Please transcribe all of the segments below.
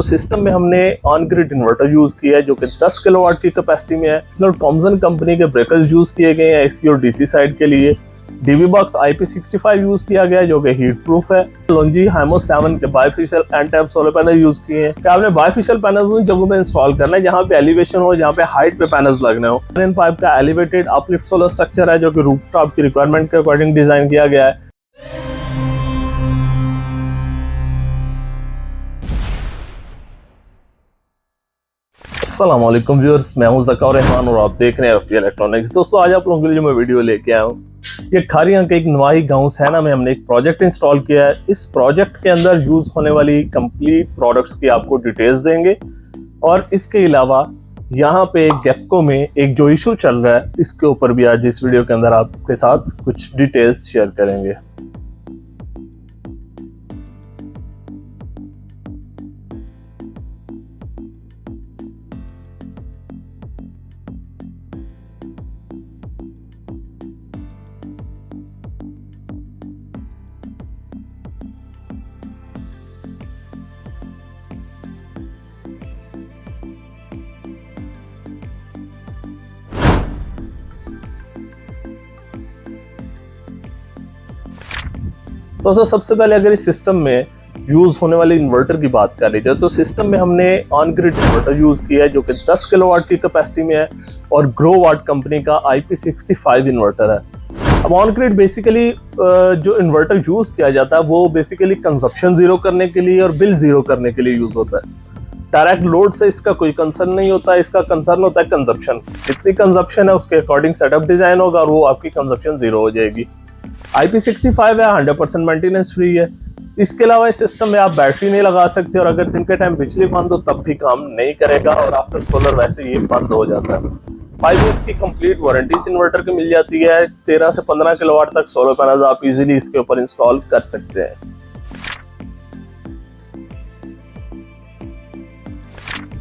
System में हमने on grid inverter use किया है जो कि 10 किलोवाट की कैपेसिटी में है। थॉमसन कंपनी के ब्रेकर्स यूज किए गए हैं एसी और डीसी साइड के लिए। डीबी बॉक्स IP65 यूज किया गया है जो कि हीट प्रूफ है। लोंजी हाइमो 7 के bifacial and type solar panel use किए हैं। क्या आपने बायफेशियल पैनल उन जगहों में इंस्टॉल करना है जहां पे एलिवेशन हो, जहां पे हाइट पे पैनल्स लगने हो। इन पाइप का एलिवेटेड अपलिफ्ट सोलर स्ट्रक्चर है जो कि रूफटॉप की रिक्वायरमेंट के अकॉर्डिंग डिजाइन किया गया है। अस्सलाम वालेकुम व्यूअर्स, मैं हूं ज़का रहमान और आप देख रहे हैं FP इलेक्ट्रॉनिक्स। दोस्तों आज आप लोगों के लिए मैं वीडियो लेके आया हूं। ये खारियां के एक नवाही गांव सैना में हमने एक प्रोजेक्ट इंस्टॉल किया है। इस प्रोजेक्ट के अंदर यूज होने वाली कंप्लीट प्रोडक्ट्स की आपको डिटेल्स देंगे और इसके अलावा यहाँ पे गैपको में एक जो इशू चल रहा है इसके ऊपर भी आज इस वीडियो के अंदर आपके साथ कुछ डिटेल्स शेयर करेंगे। तो सबसे पहले अगर इस सिस्टम में यूज होने वाले इन्वर्टर की बात कर ली जाए तो सिस्टम में हमने ऑन ग्रिड इन्वर्टर यूज किया है जो कि 10 किलोवाट की कैपेसिटी में है और ग्रोवाट कंपनी का IP65 इन्वर्टर है। अब ऑन ग्रिड बेसिकली जो इन्वर्टर यूज किया जाता है वो बेसिकली कंजप्शन जीरो करने के लिए और बिल जीरो करने के लिए यूज होता है। डायरेक्ट लोड से इसका कोई कंसर्न नहीं होता है, इसका कंसर्न होता है कंजप्शन। जितनी कंजप्शन है उसके अकॉर्डिंग सेटअप डिजाइन होगा और वो आपकी कंजप्शन जीरो हो जाएगी। IP65 है, 100% मेंटेनेंस फ्री है। इसके अलावा इस सिस्टम में आप बैटरी नहीं लगा सकते और अगर दिन के टाइम बिजली बंद हो तब भी काम नहीं करेगा और आफ्टर सोलर वैसे ये बंद हो जाता है। 5 ईयर्स की कंप्लीट वारंटी इस इन्वर्टर की मिल जाती है। 13 से 15 किलोवाट तक सोलर पैनल आप इजीली इसके ऊपर इंस्टॉल कर सकते हैं।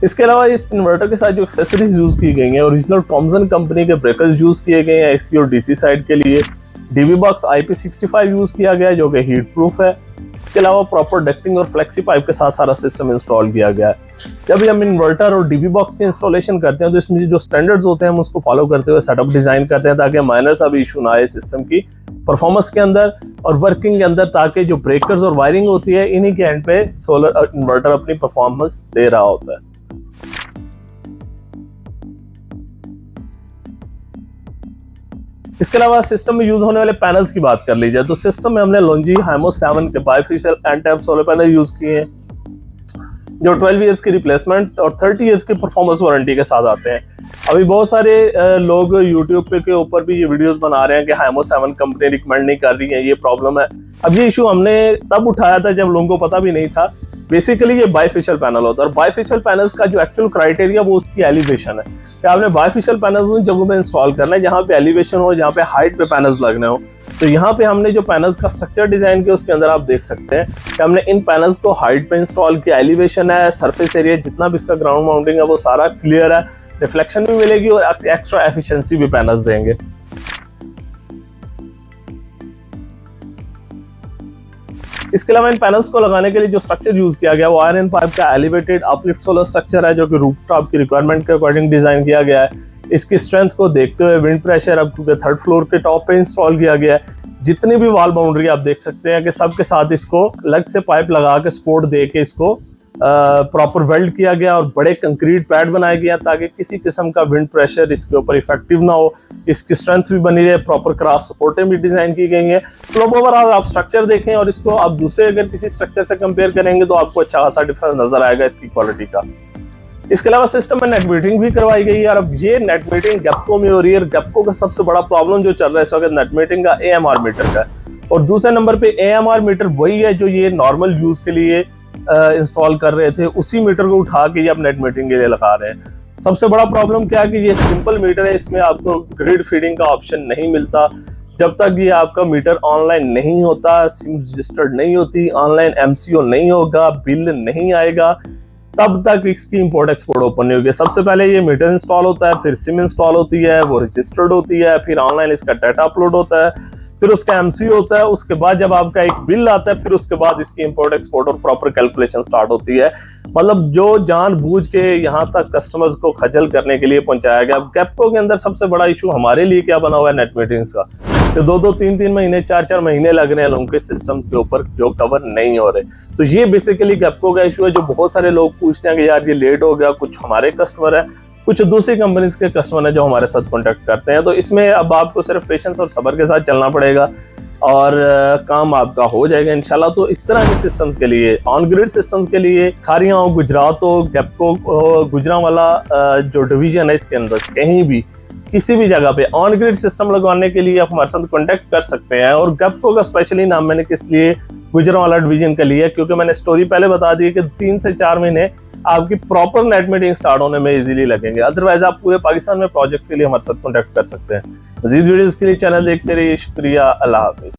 इसके अलावा इस इन्वर्टर के साथ जो एक्सेसरीज यूज की गई हैं ओरिजिनल थॉमसन कंपनी के ब्रेकर्स यूज किए गए हैं एसी और डीसी साइड के लिए। डीबी बॉक्स IP65 यूज किया गया है जो कि हीट प्रूफ है। इसके अलावा प्रॉपर डक्टिंग और फ्लेक्सी पाइप के साथ सारा सिस्टम इंस्टॉल किया गया है। जब भी हम इन्वर्टर और डीबी बॉक्स की इंस्टॉलेशन करते हैं तो इसमें जो स्टैंडर्ड्स होते हैं हम उसको फॉलो करते हुए सेटअप डिजाइन करते हैं ताकि माइनर सा भी इशू ना आए सिस्टम की परफॉर्मेंस के अंदर और वर्किंग के अंदर, ताकि जो ब्रेकर्स और वायरिंग होती है इन्हीं के एंड पे सोलर इन्वर्टर अपनी परफॉर्मेंस दे रहा होता है। इसके अलावा सिस्टम में यूज होने वाले पैनल्स की बात कर ली जाए तो सिस्टम में हमने लोंजी हाइमो 7 के bifacial and type solar panel use किए हैं जो 12 इयर्स की रिप्लेसमेंट और 30 इयर्स की परफॉर्मेंस वारंटी के साथ आते हैं। अभी बहुत सारे लोग यूट्यूब पे के ऊपर भी ये वीडियोस बना रहे हैं कि हाइमो 7 कंपनी रिकमेंड नहीं कर रही है, ये प्रॉब्लम है। अब ये इशू हमने तब उठाया था जब लोगों को पता भी नहीं था। बेसिकली ये बायफेशियल पैनल होता है और बायफेशियल पैनल्स का जो एक्चुअल क्राइटेरिया वो उसकी एलिवेशन है कि आपने बायफेशियल पैनल्स उन जगहों में इंस्टॉल करना है जहाँ पे एलिवेशन हो, जहाँ पे हाइट पे पैनल्स लगने हो। तो यहाँ पे हमने जो पैनल्स का स्ट्रक्चर डिजाइन किया उसके अंदर आप देख सकते हैं कि हमने इन पैनल्स को हाइट पे इंस्टॉल किया। एलिवेशन है, सरफेस एरिया जितना भी इसका ग्राउंड माउंटिंग है वो सारा क्लियर है, रिफ्लेक्शन भी मिलेगी और एक्स्ट्रा एफिशिएंसी भी पैनल्स देंगे। इसके अलावा इन पैनल्स को लगाने के लिए जो स्ट्रक्चर यूज किया गया वो आयरन पाइप का एलिवेटेड अपलिफ्ट सोलर स्ट्रक्चर है जो कि रूफटॉप की रिक्वायरमेंट के अकॉर्डिंग डिजाइन किया गया है। इसकी स्ट्रेंथ को देखते हुए विंड प्रेशर अब क्योंकि 3rd फ्लोर के टॉप पे इंस्टॉल किया गया है। जितनी भी वॉल बाउंड्री आप देख सकते हैं कि सबके साथ इसको अलग से पाइप लगा के सपोर्ट दे के इसको प्रॉपर वेल्ड किया गया और बड़े कंक्रीट पैड बनाए गए ताकि किसी किस्म का विंड प्रेशर इसके ऊपर इफेक्टिव ना हो। इसकी स्ट्रेंथ भी बनी रहे, प्रॉपर क्रॉस सपोर्टें भी डिजाइन की गई हैं। तो ओवरऑल आप स्ट्रक्चर देखें और इसको आप दूसरे अगर किसी स्ट्रक्चर से कंपेयर करेंगे तो आपको अच्छा खासा डिफरेंस नजर आएगा इसकी क्वालिटी का। इसके अलावा सिस्टम में नेट मीटरिंग भी करवाई गई है और अब ये नेट मीटरिंग गैपको में हो रही है। गैपको का सबसे बड़ा प्रॉब्लम जो चल रहा है इस वक्त नेट मीटरिंग का AMR मीटर का और दूसरे नंबर पे AMR मीटर वही है जो ये नॉर्मल यूज के लिए इंस्टॉल कर रहे थे, उसी मीटर को उठा के ये अब नेट मीटरिंग के लिए लगा रहे हैं। सबसे बड़ा प्रॉब्लम क्या है कि ये सिंपल मीटर है, इसमें आपको ग्रिड फीडिंग का ऑप्शन नहीं मिलता। जब तक ये आपका मीटर ऑनलाइन नहीं होता, सिम रजिस्टर्ड नहीं होती, ऑनलाइन MCO नहीं होगा, बिल नहीं आएगा, तब तक इसकी इंपोर्ट एक्सपोर्ट ओपन नहीं होगी। सबसे पहले ये मीटर इंस्टॉल होता है, फिर सिम इंस्टॉल होती है, वो रजिस्टर्ड होती है, फिर ऑनलाइन इसका डाटा अपलोड होता है, फिर उसका एमसीयू होता है, उसके बाद जब आपका एक बिल आता है, फिर उसके बाद इसकी इंपोर्ट एक्सपोर्ट और प्रॉपर कैलकुलेशन स्टार्ट होती है। मतलब जो जानबूझ के यहाँ तक कस्टमर्स को खजल करने के लिए पहुंचाया गया। गैपको के अंदर सबसे बड़ा इशू हमारे लिए क्या बना हुआ है नेट मीटिंग्स का, तो 2-2 3-3 महीने 4-4 महीने लग रहे हैं लोगों के सिस्टम्स के ऊपर जो कवर नहीं हो रहे। तो ये बेसिकली गैपको का इशू है, जो बहुत सारे लोग पूछते हैं कि यार ये लेट हो गया। कुछ हमारे कस्टमर है, कुछ दूसरी कंपनीज के कस्टमर हैं जो हमारे साथ कॉन्टेक्ट करते हैं। तो इसमें अब आपको सिर्फ पेशेंस और सब्र के साथ चलना पड़ेगा और काम आपका हो जाएगा इंशाल्लाह। तो इस तरह के सिस्टम्स के लिए, ऑन ग्रिड सिस्टम्स के लिए, खारियां हो, गुजरात हो, गैपको हो, गुजरांवाला जो डिवीजन है इसके अंदर कहीं भी किसी भी जगह पे ऑन ग्रिड सिस्टम लगवाने के लिए आप हमारे साथ कॉन्टेक्ट कर सकते हैं। और गैपको का स्पेशली नाम मैंने किस लिए गुजरांवाला डिवीजन का लिया, क्योंकि मैंने स्टोरी पहले बता दी कि 3 से 4 महीने आपकी प्रॉपर नेट मीटिंग स्टार्ट होने में इजीली लगेंगे। अदरवाइज आप पूरे पाकिस्तान में प्रोजेक्ट्स के लिए हमारे साथ कॉन्टेक्ट कर सकते हैं। मजीद वीडियोस के लिए चैनल देखते रहिए। शुक्रिया, अल्लाह हाफिज।